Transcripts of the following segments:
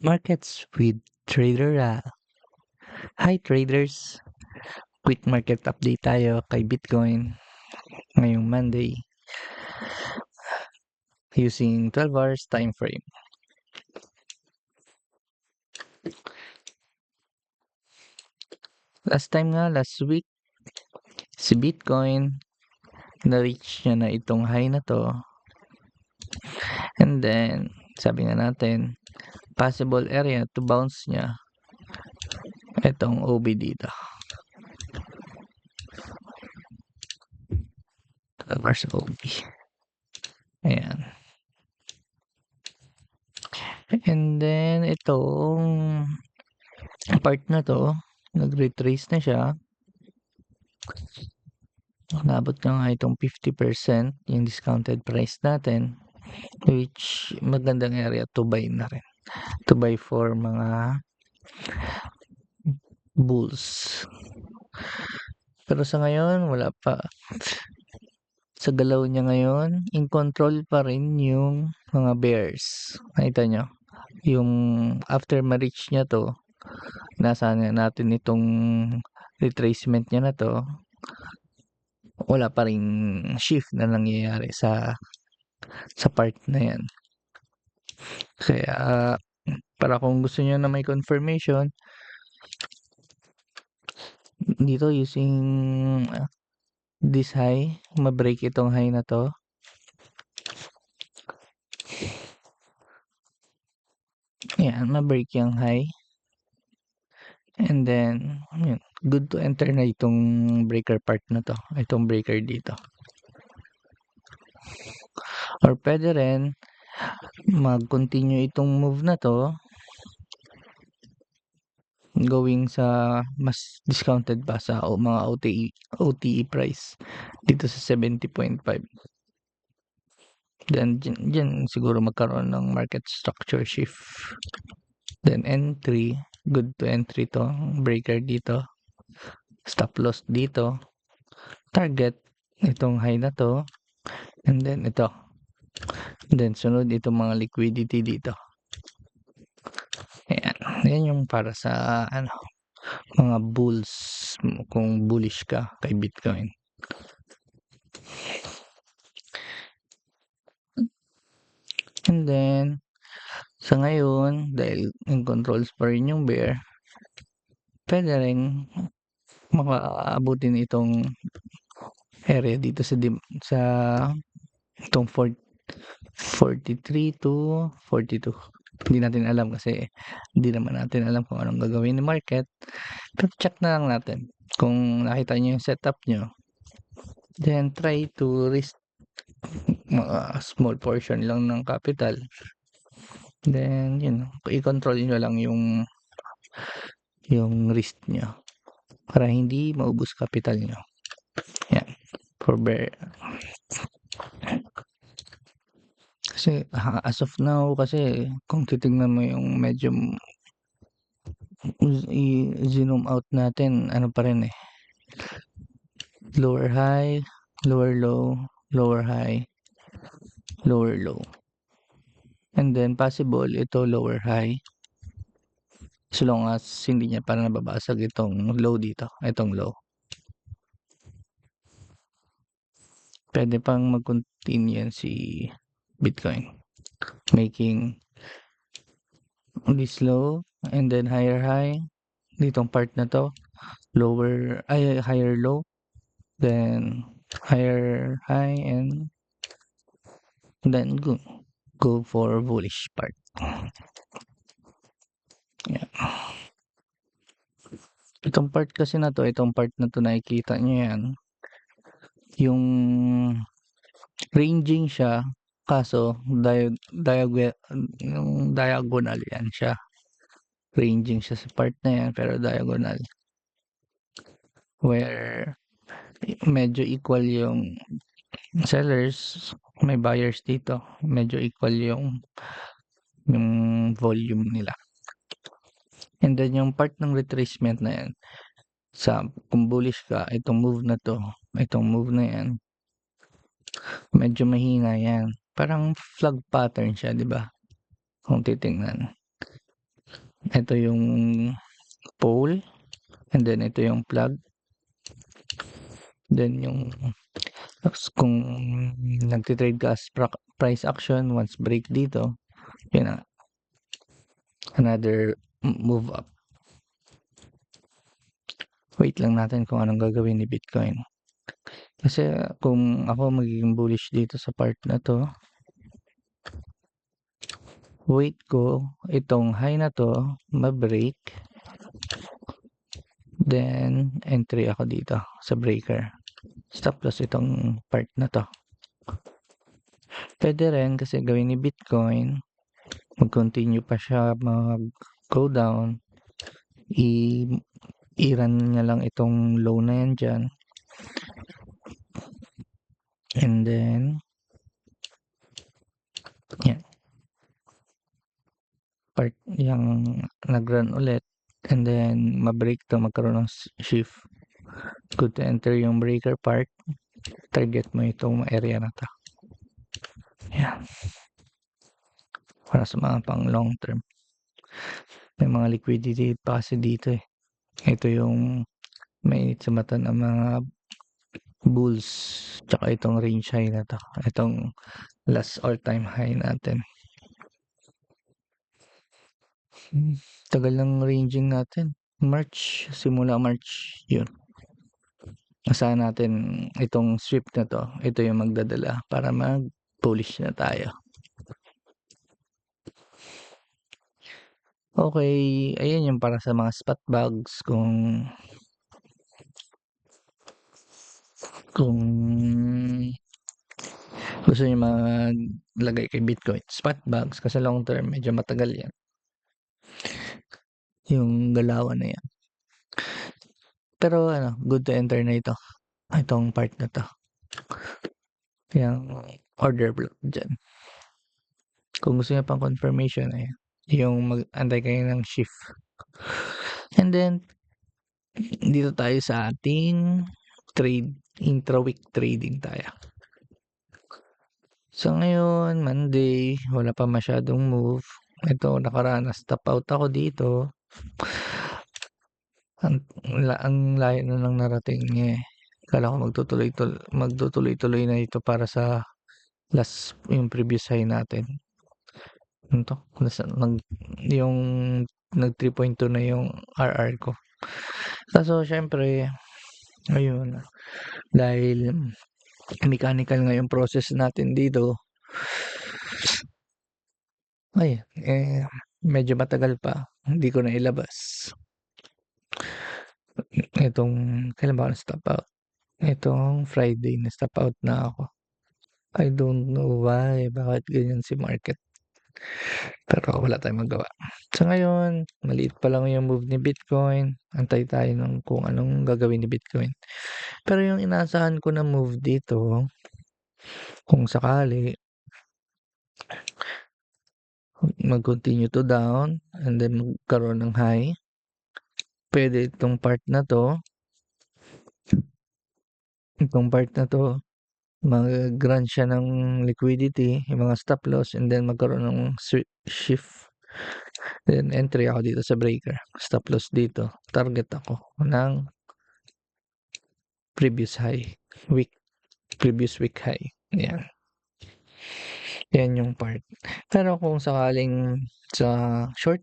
Markets with Trader Al. Hi traders! Quick market update tayo kay Bitcoin ngayong Monday using 12 hours time frame. Last week, si Bitcoin na-reach niya na itong high na to. And then, sabi nga natin, possible area to bounce niya itong OB dito. 12 hours OB. Ayan. And then, itong part na to, nag-retrace na siya. Nabot na nga itong 50% yung discounted price natin, which magandang area to buy na rin. To buy for mga bulls. Pero sa ngayon, wala pa. Sa galaw niya ngayon, in control pa rin yung mga bears. Nakita nyo? Yung after ma-reach niya to, nasa natin itong retracement niya na to, wala pa ring shift na nangyayari sa part na yan. Kaya, para kung gusto niyo na may confirmation, dito using this high, ma-break itong high na to. Ayan, ma-break yung high. And then, yun, good to enter na itong breaker part na to. Itong breaker dito. Or pwede rin, mag-continue itong move na to, going sa mas discounted pa sa mga OTE price dito sa 70.5. Then dyan siguro magkaroon ng market structure shift. Then entry, good to entry to, breaker dito, stop loss dito, target itong high na to, and then ito. Then sunod itong mga liquidity dito. Ayan, yan yung para sa mga bulls kung bullish ka kay Bitcoin. And then sa ngayon, dahil in controls pa rin yung bear, pwede rin makaabutin itong area dito sa itong 43 to 42. Hindi natin alam kasi hindi naman natin alam kung anong gagawin ni market. Pero check na lang natin kung nakita nyo yung setup nyo. Then try to risk small portion lang ng capital. Then yun, i-control nyo lang yung risk nyo para hindi maubos capital nyo. Yan. For bear. Kasi as of now, kasi kung titignan mo yung medyo i-zoom out natin, ano pa rin eh. Lower high, lower low, lower high, lower low. And then possible ito lower high. So long as hindi niya parang nababasag itong low dito, itong low. Pwede pang mag-continue yan si Bitcoin. Making this low and then higher high. Ditong part na to. Higher low. Then higher high and then go for bullish part. Yeah. Itong part kasi na to, nakikita nyo yan. Yung ranging siya, kaso diagonal yan siya. Ranging siya sa part na yan, pero diagonal. Where medyo equal yung sellers, may buyers dito. Medyo equal yung volume nila. And then yung part ng retracement na yan, kung bullish ka, itong move na yan, medyo mahina yan. Parang flag pattern siya, di ba? Kung titingnan. Ito yung pole, and then ito yung plug. Then yung kung nagte-trade ka as price action, once break dito, yun na, another move up. Wait lang natin kung anong gagawin ni Bitcoin. Kasi kung ako magiging bullish dito sa part na to, wait ko itong high na to ma-break, then entry ako dito sa breaker. Stop loss itong part na to. Pwede rin kasi gawin ni Bitcoin, mag-continue pa siya mag-go down, i-run niya lang itong low na yan dyan, and then yan, part yung nag-run ulit, and then ma-break to, magkaroon ng shift. Good to enter yung breaker part, target mo itong area na to. Yan, para sa mga pang long term. May mga liquidity pa kasi dito eh. Ito yung mainit sa mata ng mga bulls, tsaka itong range high na to, itong last all time high natin. Tagal ng ranging natin, simula March yun. Asahan natin itong sweep na to, ito yung magdadala para mag bullish na tayo. Okay, ayan yung para sa mga spot bags. Kung gusto niyo maglagay kay Bitcoin, spot bags, kasi long term medyo matagal yan yung galawan na yan. Pero ano, good to enter na itong part na to, yung order block dyan. Kung gusto niyo pang confirmation, ayan, yung mag-antay kayo ng shift. And then dito tayo sa ating trade, intra-week trading tayo. So ngayon, Monday, wala pa masyadong move. Ito, nakaraan na stop out ako dito. Ang layo na lang narating niya eh. Kala ko magtutuloy-tuloy na ito para sa last, yung previous high natin. Ito, yung nag 3.2 na yung RR ko. Kaso syempre, ayun, dahil mechanical nga yung process natin dito, ay, medyo matagal pa, hindi ko na ilabas. Kailan ba ako na-stop out? Itong Friday, na-stop out na ako. I don't know why, bakit ganyan si market. Pero wala tayong magawa. So ngayon, maliit pa lang yung move ni Bitcoin. Antay tayo ng kung anong gagawin ni Bitcoin. Pero yung inaasahan ko na move dito, kung sakali, mag-continue to down, and then magkaroon ng high. Pwede itong part na to, mag-grant siya ng liquidity, yung mga stop loss, and then magkaroon ng shift. Then entry ako dito sa breaker. Stop loss dito. Target ako ng previous week high. Yan. Yan yung part. Pero kung sakaling sa short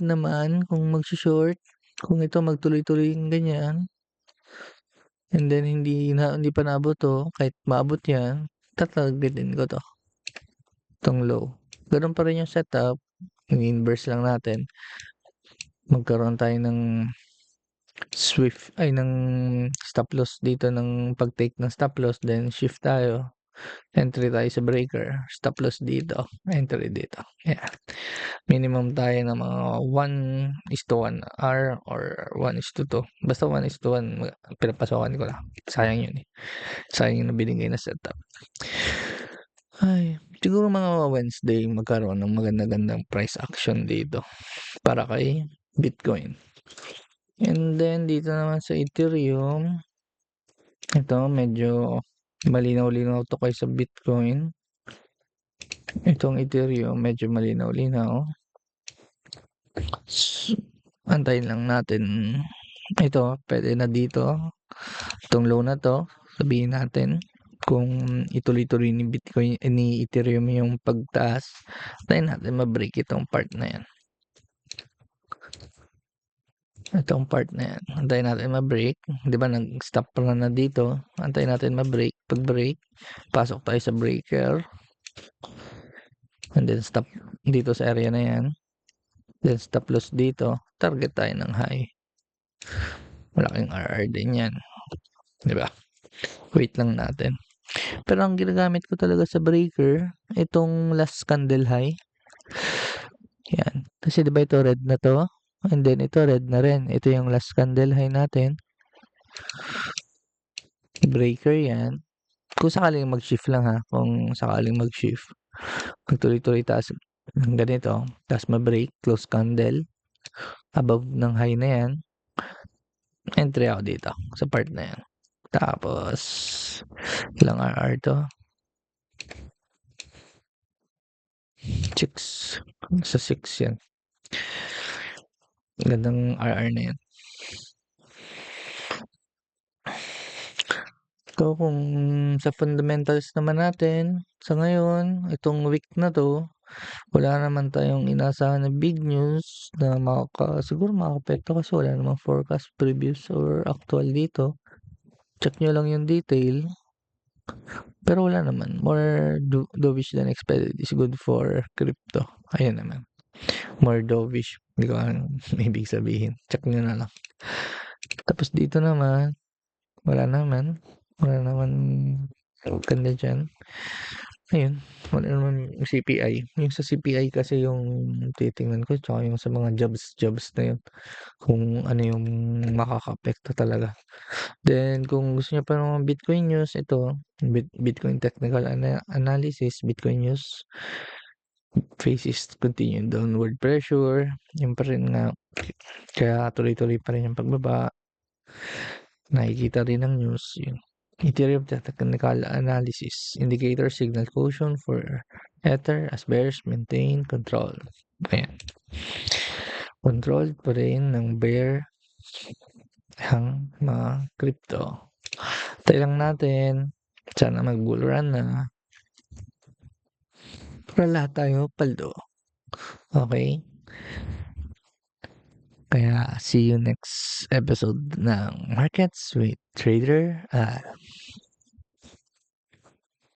naman, kung magsi-short, kung ito magtuloy-tuloy yung ganyan, and then hindi pa naabot to, kahit maabot yan, tatargetin ko to. Itong low. Ganun pa rin yung setup. Yung inverse lang natin. Magkaroon tayo ng ng stop loss dito, ng pag-take ng stop loss, then shift tayo. Entry tayo sa breaker. Stop loss dito. Entry dito. Yeah. Minimum tayo ng mga 1:1 R or 1:2. Basta 1:1, pinapasokan ko lang. Sayang yun eh. Sayang yung binigay na setup. Ay, siguro mga Wednesday magkaroon ng maganda-gandang price action dito para kay Bitcoin. And then dito naman sa Ethereum, ito medyo malinaw-linaw to kaysa Bitcoin. Itong Ethereum medyo malinaw-linaw. Antayin lang natin. Ito, pwede na dito. Itong low na 'to, sabihin natin kung ituloy-tuloy ni Bitcoin ni Ethereum yung pagtaas, antayin natin ma-break itong part na 'yan. Itong part na 'yan, antayin natin ma-break. 'Di ba nag-stop run na dito, antayin natin ma-break. Pag-break, pasok tayo sa breaker, and then stop dito sa area na 'yan. Then stop loss dito, target tayo ng high. Malaking RR din 'yan, 'di ba? Wait lang natin. Pero ang ginagamit ko talaga sa breaker, itong last candle high. Yan. Kasi 'di ba ito red na 'to, and then ito red na rin. Ito yung last candle high natin. Breaker 'yan. Kung sakaling mag-shift lang ha, kung sakaling mag-shift. Magtuloy-tuloy taas ng ganito, taas ma-break, close candle, above ng high na 'yan. Entry ako dito sa part na 'yan. Tapos ilang RR 'to? 6. Sa 6 'yan. Gandang RR na 'yan. So, kung sa fundamentals naman natin, sa ngayon, itong week na 'to, wala naman tayong inaasahan na big news na siguro makakaapekto kasi wala namang forecast previous or actual dito. Check nyo lang yung detail. Pero wala naman. More dovish than expected is good for crypto. Ayan naman. More dovish. Hindi ko alam ibig sabihin. Check nyo na lang. Tapos dito naman, wala naman. Wala naman ganda dyan. Ayun, wala naman yung CPI. Yung sa CPI kasi yung titingnan ko, tsaka yung sa mga jobs na yun. Kung ano yung makaka-apekto talaga. Then, kung gusto nyo pa ng Bitcoin news, ito, Bitcoin Technical Analysis, Bitcoin news, faces continued downward pressure. Yung pa rin nga, kaya tuloy-tuloy pa rin yung pagbaba. Nakikita rin ng news, yun. Ethereum Technical Analysis Indicator Signal Caution for Ether as bears maintain control. Ayan. Controlled pa rin ng bear ang mga crypto. Tayo lang natin. Sana mag-bull run na. Para lahat tayo paldo. Okay? Kaya see you next episode ng Markets with Trader.